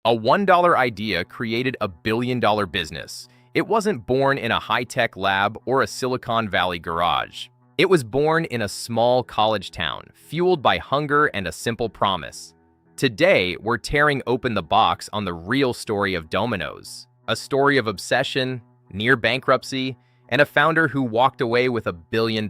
A $1 idea created a billion-dollar business. It wasn't born in a high-tech lab or a Silicon Valley garage. It was born in a small college town, fueled by hunger and a simple promise. Today, we're tearing open the box on the real story of Domino's, a story of obsession, near bankruptcy, and a founder who walked away with $1 billion.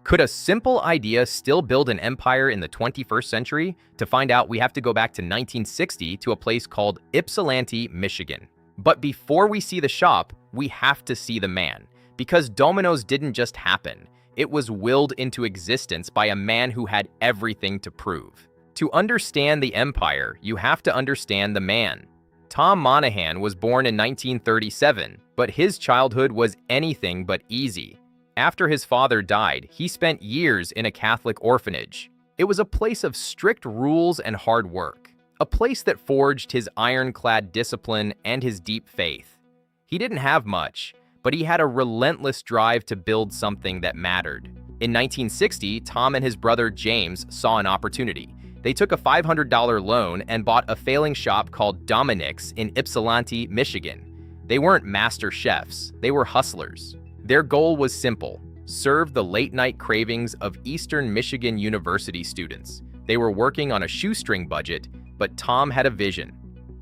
Could a simple idea still build an empire in the 21st century? To find out, we have to go back to 1960 to a place called Ypsilanti, Michigan. But before we see the shop, we have to see the man. Because Domino's didn't just happen. It was willed into existence by a man who had everything to prove. To understand the empire, you have to understand the man. Tom Monaghan was born in 1937, but his childhood was anything but easy. After his father died, he spent years in a Catholic orphanage. It was a place of strict rules and hard work, a place that forged his ironclad discipline and his deep faith. He didn't have much, but he had a relentless drive to build something that mattered. In 1960, Tom and his brother James saw an opportunity. They took a $500 loan and bought a failing shop called Domino's in Ypsilanti, Michigan. They weren't master chefs, they were hustlers. Their goal was simple: serve the late-night cravings of Eastern Michigan University students. They were working on a shoestring budget, but Tom had a vision.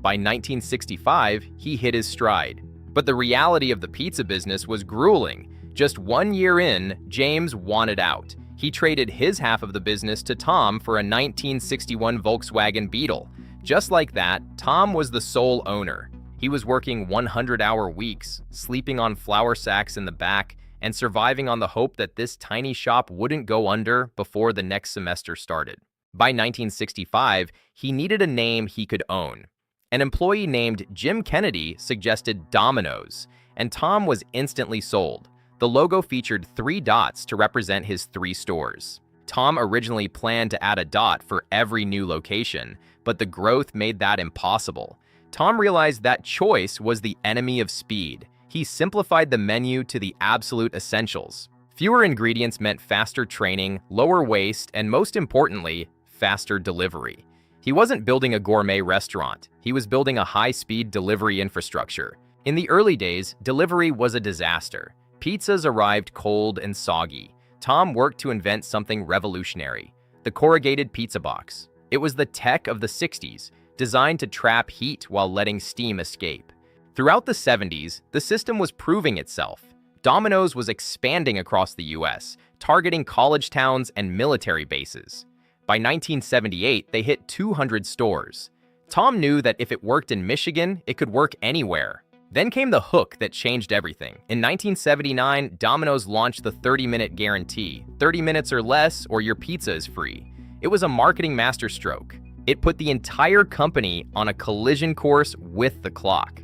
By 1965, he hit his stride. But the reality of the pizza business was grueling. Just 1 year in, James wanted out. He traded his half of the business to Tom for a 1961 Volkswagen Beetle. Just like that, Tom was the sole owner. He was working 100-hour weeks, sleeping on flour sacks in the back, and surviving on the hope that this tiny shop wouldn't go under before the next semester started. By 1965, he needed a name he could own. An employee named Jim Kennedy suggested Domino's, and Tom was instantly sold. The logo featured 3 dots to represent his 3 stores. Tom originally planned to add a dot for every new location, but the growth made that impossible. Tom realized that choice was the enemy of speed. He simplified the menu to the absolute essentials. Fewer ingredients meant faster training, lower waste, and most importantly, faster delivery. He wasn't building a gourmet restaurant. He was building a high-speed delivery infrastructure. In the early days, delivery was a disaster. Pizzas arrived cold and soggy. Tom worked to invent something revolutionary: the corrugated pizza box. It was the tech of the 60s, designed to trap heat while letting steam escape. Throughout the 70s, the system was proving itself. Domino's was expanding across the US, targeting college towns and military bases. By 1978, they hit 200 stores. Tom knew that if it worked in Michigan, it could work anywhere. Then came the hook that changed everything. In 1979, Domino's launched the 30-minute guarantee: 30 minutes or less, or your pizza is free. It was a marketing masterstroke. It put the entire company on a collision course with the clock.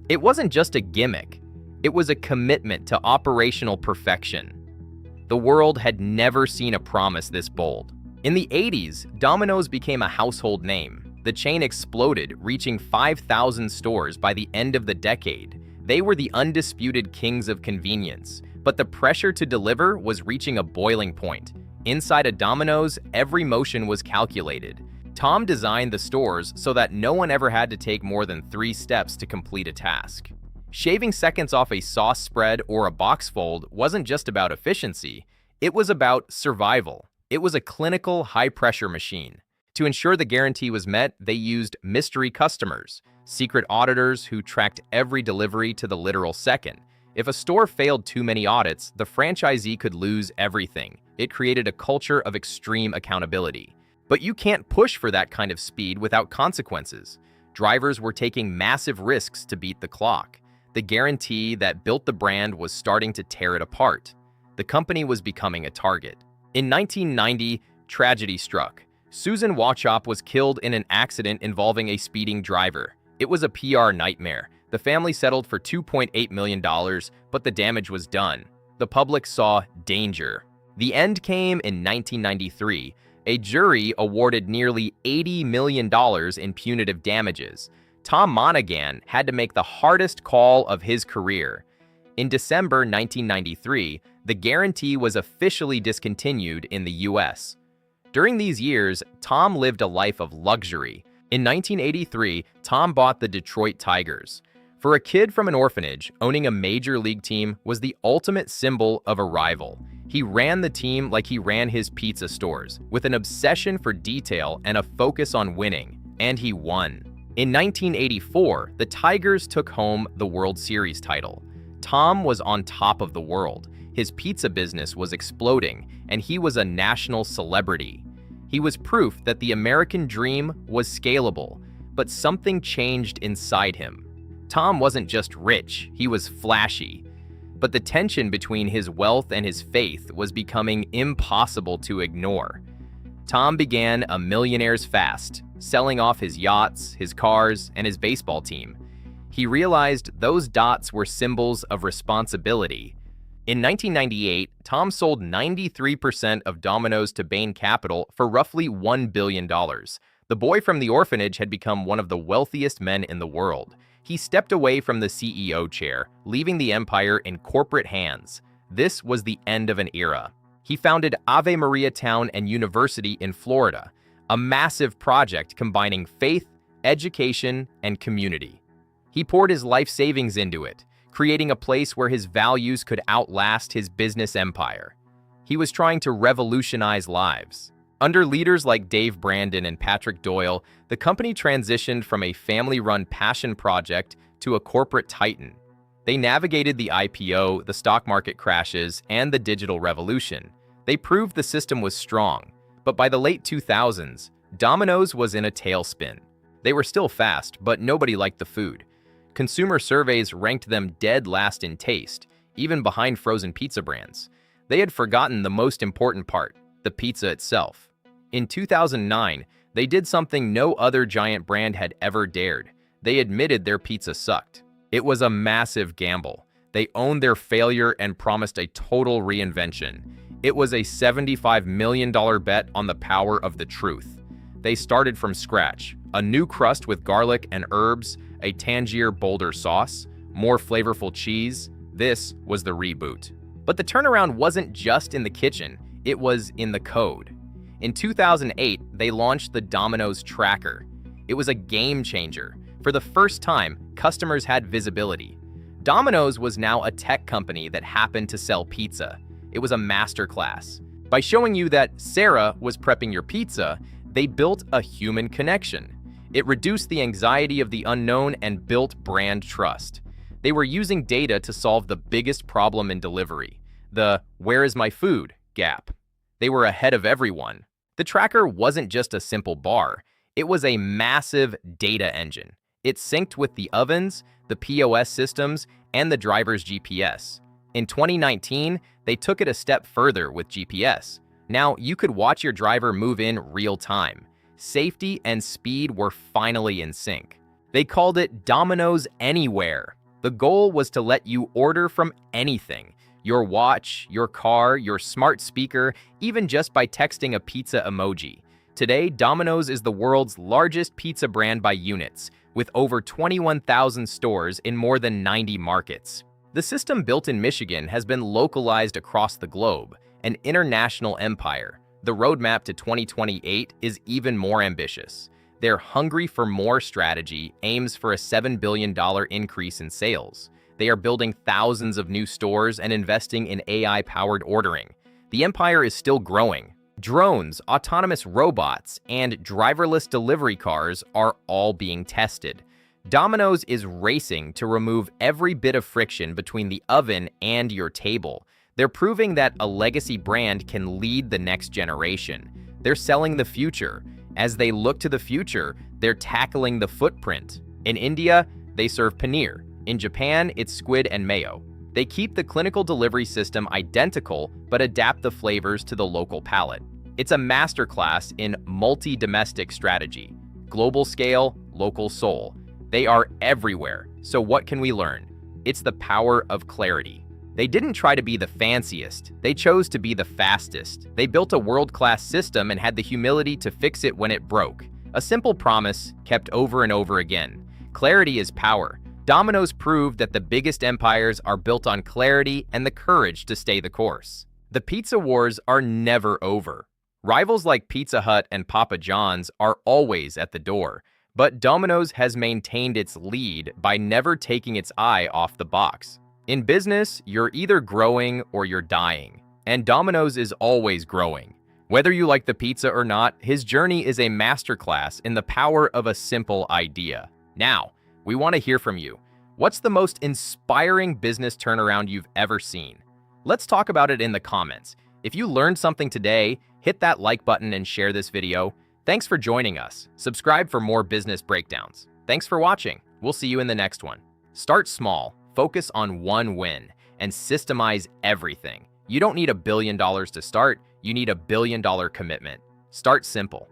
It wasn't just a gimmick. It was a commitment to operational perfection. The world had never seen a promise this bold. In the 80s, Domino's became a household name. The chain exploded, reaching 5,000 stores by the end of the decade. They were the undisputed kings of convenience, but the pressure to deliver was reaching a boiling point. Inside a Domino's, every motion was calculated. Tom designed the stores so that no one ever had to take more than 3 steps to complete a task. Shaving seconds off a sauce spread or a box fold wasn't just about efficiency, it was about survival. It was a clinical, high-pressure machine. To ensure the guarantee was met, they used mystery customers, secret auditors who tracked every delivery to the literal second. If a store failed too many audits, the franchisee could lose everything. It created a culture of extreme accountability. But you can't push for that kind of speed without consequences. Drivers were taking massive risks to beat the clock. The guarantee that built the brand was starting to tear it apart. The company was becoming a target. In 1990, tragedy struck. Susan Wauchop was killed in an accident involving a speeding driver. It was a PR nightmare. The family settled for $2.8 million, but the damage was done. The public saw danger. The end came in 1993. A jury awarded nearly $80 million in punitive damages. Tom Monaghan had to make the hardest call of his career. In December 1993, the guarantee was officially discontinued in the US. During these years, Tom lived a life of luxury. In 1983, Tom bought the Detroit Tigers. For a kid from an orphanage, owning a major league team was the ultimate symbol of a rival. He ran the team like he ran his pizza stores, with an obsession for detail and a focus on winning, and he won. In 1984, the Tigers took home the World Series title. Tom was on top of the world. His pizza business was exploding, and he was a national celebrity. He was proof that the American dream was scalable, but something changed inside him. Tom wasn't just rich, he was flashy. But the tension between his wealth and his faith was becoming impossible to ignore. Tom began a millionaire's fast, selling off his yachts, his cars, and his baseball team. He realized those dots were symbols of responsibility. In 1998, Tom sold 93% of Domino's to Bain Capital for roughly $1 billion. The boy from the orphanage had become one of the wealthiest men in the world. He stepped away from the CEO chair, leaving the empire in corporate hands. This was the end of an era. He founded Ave Maria Town and University in Florida, a massive project combining faith, education, and community. He poured his life savings into it, creating a place where his values could outlast his business empire. He was trying to revolutionize lives. Under leaders like Dave Brandon and Patrick Doyle, the company transitioned from a family-run passion project to a corporate titan. They navigated the IPO, the stock market crashes, and the digital revolution. They proved the system was strong, but by the late 2000s, Domino's was in a tailspin. They were still fast, but nobody liked the food. Consumer surveys ranked them dead last in taste, even behind frozen pizza brands. They had forgotten the most important part, the pizza itself. In 2009, they did something no other giant brand had ever dared. They admitted their pizza sucked. It was a massive gamble. They owned their failure and promised a total reinvention. It was a $75 million bet on the power of the truth. They started from scratch, a new crust with garlic and herbs, a Tangier Boulder sauce, more flavorful cheese. This was the reboot. But the turnaround wasn't just in the kitchen, it was in the code. In 2008, they launched the Domino's Tracker. It was a game changer. For the first time, customers had visibility. Domino's was now a tech company that happened to sell pizza. It was a masterclass. By showing you that Sarah was prepping your pizza, they built a human connection. It reduced the anxiety of the unknown and built brand trust. They were using data to solve the biggest problem in delivery, the "where is my food" gap. They were ahead of everyone. The tracker wasn't just a simple bar. It was a massive data engine. It synced with the ovens, the POS systems, and the driver's GPS. In 2019, they took it a step further with GPS. Now, you could watch your driver move in real time. Safety and speed were finally in sync. They called it Domino's Anywhere. The goal was to let you order from anything. Your watch, your car, your smart speaker, even just by texting a pizza emoji. Today, Domino's is the world's largest pizza brand by units, with over 21,000 stores in more than 90 markets. The system built in Michigan has been localized across the globe, an international empire. The roadmap to 2028 is even more ambitious. Their hungry for more strategy aims for a $7 billion increase in sales. They are building thousands of new stores and investing in AI-powered ordering. The empire is still growing. Drones, autonomous robots, and driverless delivery cars are all being tested. Domino's is racing to remove every bit of friction between the oven and your table. They're proving that a legacy brand can lead the next generation. They're selling the future. As they look to the future, they're tackling the footprint. In India, they serve paneer. In Japan, it's squid and mayo. They keep the clinical delivery system identical, but adapt the flavors to the local palate. It's a masterclass in multi-domestic strategy. Global scale, local soul. They are everywhere. So what can we learn? It's the power of clarity. They didn't try to be the fanciest. They chose to be the fastest. They built a world-class system and had the humility to fix it when it broke. A simple promise kept over and over again. Clarity is power. Domino's proved that the biggest empires are built on clarity and the courage to stay the course. The pizza wars are never over. Rivals like Pizza Hut and Papa John's are always at the door. But Domino's has maintained its lead by never taking its eye off the box. In business, you're either growing or you're dying, and Domino's is always growing. Whether you like the pizza or not, his journey is a masterclass in the power of a simple idea. Now, we want to hear from you. What's the most inspiring business turnaround you've ever seen? Let's talk about it in the comments. If you learned something today, hit that like button and share this video. Thanks for joining us. Subscribe for more business breakdowns. Thanks for watching. We'll see you in the next one. Start small, focus on one win, and systemize everything. You don't need $1 billion to start, you need $1 billion commitment. Start simple.